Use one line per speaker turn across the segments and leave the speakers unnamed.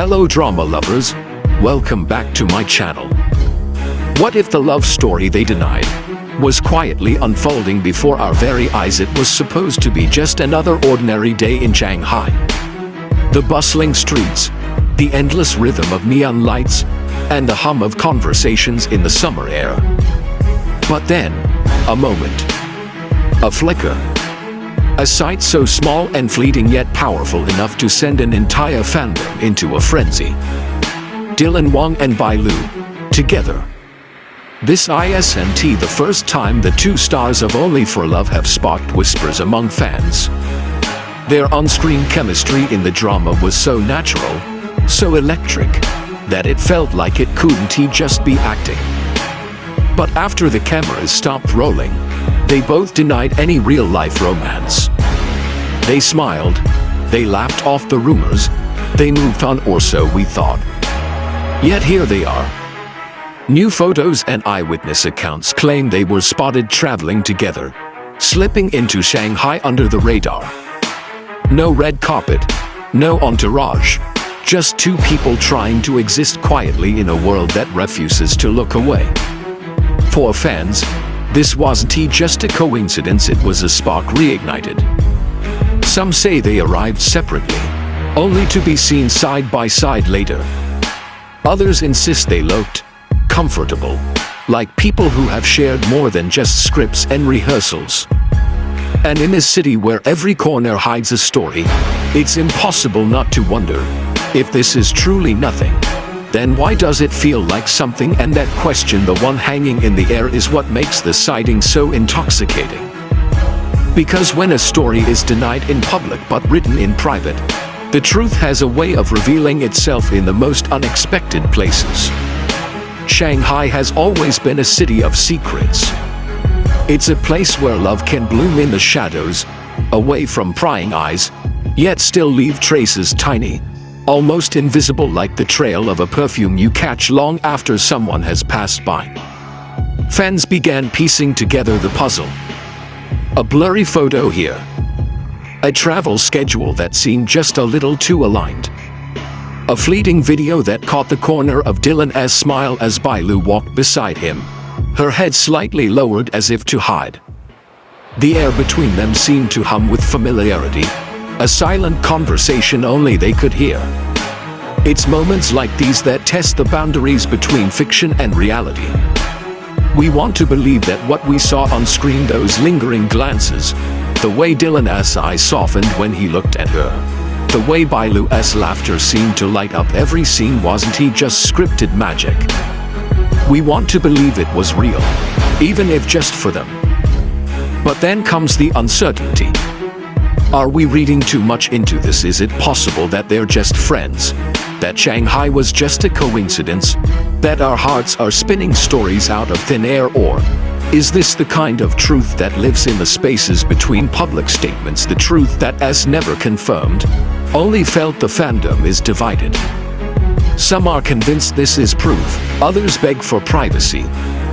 Hello drama lovers, welcome back to my channel. What if the love story they denied was quietly unfolding before our very eyes? It was supposed to be just another ordinary day in Shanghai. The bustling streets, the endless rhythm of neon lights, and the hum of conversations in the summer air. But then, a moment. A flicker. A sight so small and fleeting yet powerful enough to send an entire fandom into a frenzy. Dylan, Wang and Bai Lu, together. This isn't the first time the two stars of Only for Love have sparked whispers among fans. Their on-screen chemistry in the drama was so natural, so electric, that it felt like it couldn't just be acting. But after the cameras stopped rolling, they both denied any real-life romance. They smiled, they laughed off the rumors, they moved on, or so we thought. Yet here they are. New photos and eyewitness accounts claim they were spotted traveling together, slipping into Shanghai under the radar. No red carpet, no entourage, just two people trying to exist quietly in a world that refuses to look away. For fans, this wasn't just a coincidence, it was a spark reignited. Some say they arrived separately, only to be seen side by side later. Others insist they looked comfortable, like people who have shared more than just scripts and rehearsals. And in a city where every corner hides a story, it's impossible not to wonder, if this is truly nothing, then why does it feel like something? And that question, the one hanging in the air, is what makes the sighting so intoxicating. Because when a story is denied in public but written in private, the truth has a way of revealing itself in the most unexpected places. Shanghai has always been a city of secrets. It's a place where love can bloom in the shadows, away from prying eyes, yet still leave traces tiny, almost invisible, like the trail of a perfume you catch long after someone has passed by. Fans began piecing together the puzzle. A blurry photo here. A travel schedule that seemed just a little too aligned. A fleeting video that caught the corner of Dylan's smile as Bai Lu walked beside him, her head slightly lowered as if to hide. The air between them seemed to hum with familiarity, a silent conversation only they could hear. It's moments like these that test the boundaries between fiction and reality. We want to believe that what we saw on screen, those lingering glances, the way Dylan's eyes softened when he looked at her, the way Bai Lu's laughter seemed to light up every scene, wasn't just scripted magic. We want to believe it was real, even if just for them. But then comes the uncertainty. Are we reading too much into this? Is it possible that they're just friends? That Shanghai was just a coincidence? That our hearts are spinning stories out of thin air? Or is this the kind of truth that lives in the spaces between public statements, the truth that has never confirmed, only felt? The fandom is divided. Some are convinced this is proof, others beg for privacy,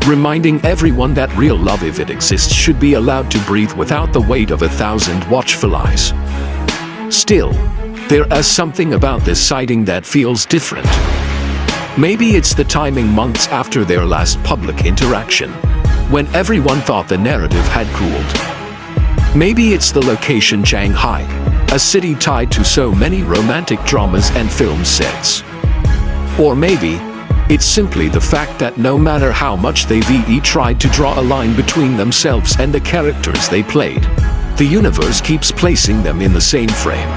reminding everyone that real love, if it exists, should be allowed to breathe without the weight of 1,000 watchful eyes. Still, there is something about this sighting that feels different. Maybe it's the timing, months after their last public interaction, when everyone thought the narrative had cooled. Maybe it's the location, Shanghai, a city tied to so many romantic dramas and film sets. Or maybe it's simply the fact that no matter how much they've tried to draw a line between themselves and the characters they played, the universe keeps placing them in the same frame.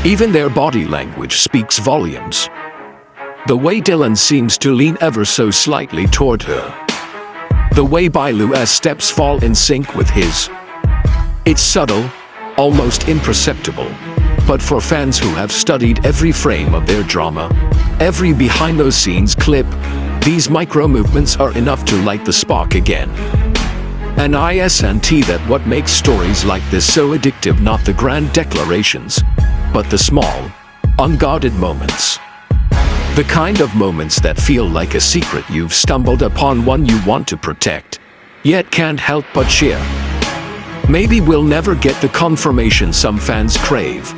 Even their body language speaks volumes. The way Dylan seems to lean ever so slightly toward her. The way Bai Lu's steps fall in sync with his. It's subtle, almost imperceptible. But for fans who have studied every frame of their drama, every behind-the-scenes clip, these micro-movements are enough to light the spark again. And isn't that what makes stories like this so addictive? Not the grand declarations, but the small, unguarded moments. The kind of moments that feel like a secret you've stumbled upon, one you want to protect, yet can't help but share. Maybe we'll never get the confirmation some fans crave.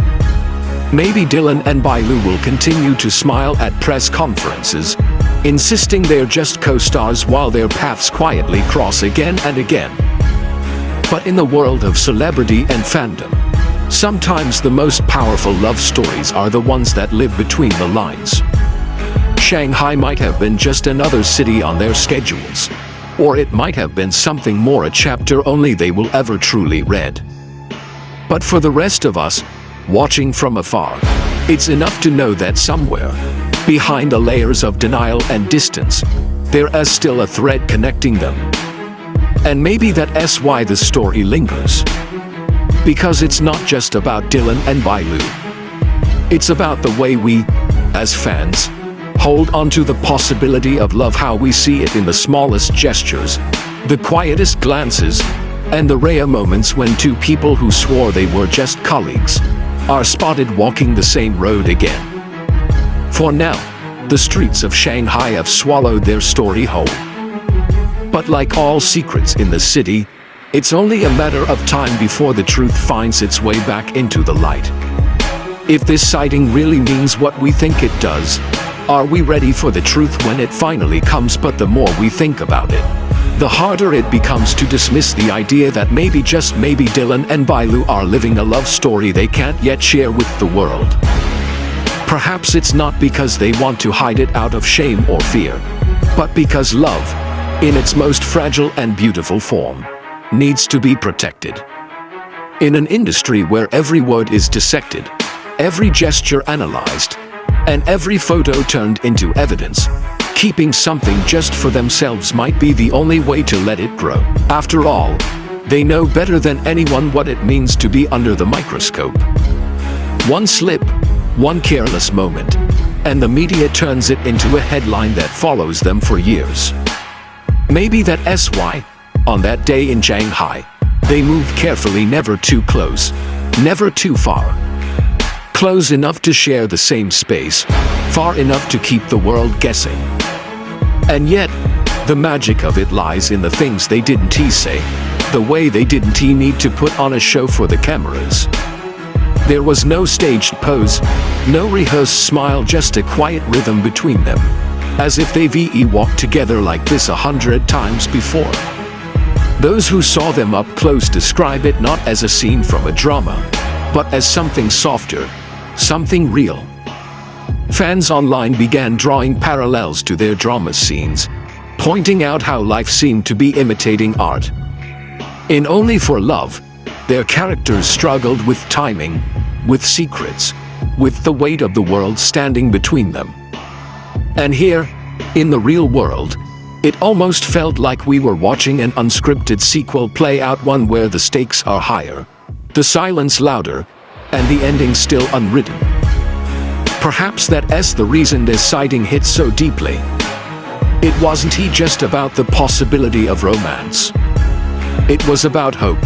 Maybe Dylan and Bai Lu will continue to smile at press conferences, insisting they're just co-stars while their paths quietly cross again and again. But in the world of celebrity and fandom, sometimes the most powerful love stories are the ones that live between the lines. Shanghai might have been just another city on their schedules, or it might have been something more, a chapter only they will ever truly read. But for the rest of us, watching from afar, it's enough to know that somewhere, behind the layers of denial and distance, there is still a thread connecting them. And maybe that's why the story lingers. Because it's not just about Dylan and Bai Lu. It's about the way we, as fans, hold on to the possibility of love, how we see it in the smallest gestures, the quietest glances, and the rare moments when two people who swore they were just colleagues are spotted walking the same road again. For now, the streets of Shanghai have swallowed their story whole. But like all secrets in the city, it's only a matter of time before the truth finds its way back into the light. If this sighting really means what we think it does, are we ready for the truth when it finally comes? But the more we think about it, the harder it becomes to dismiss the idea that maybe, just maybe, Dylan and Bai Lu are living a love story they can't yet share with the world. Perhaps it's not because they want to hide it out of shame or fear, but because love, in its most fragile and beautiful form, needs to be protected. In an industry where every word is dissected, every gesture analyzed, and every photo turned into evidence, keeping something just for themselves might be the only way to let it grow. After all, they know better than anyone what it means to be under the microscope. One slip, one careless moment, and the media turns it into a headline that follows them for years. Maybe that's why, on that day in Shanghai, they moved carefully, never too close, never too far. Close enough to share the same space, far enough to keep the world guessing. And yet, the magic of it lies in the things they didn't say, the way they didn't need to put on a show for the cameras. There was no staged pose, no rehearsed smile, just a quiet rhythm between them, as if they've walked together like this 100 times before. Those who saw them up close describe it not as a scene from a drama, but as something softer, something real. Fans online began drawing parallels to their drama scenes, pointing out how life seemed to be imitating art. In Only for Love, their characters struggled with timing, with secrets, with the weight of the world standing between them. And here, in the real world, it almost felt like we were watching an unscripted sequel play out, one where the stakes are higher, the silence louder, and the ending still unwritten. Perhaps that's the reason this sighting hit so deeply. It wasn't just about the possibility of romance. It was about hope.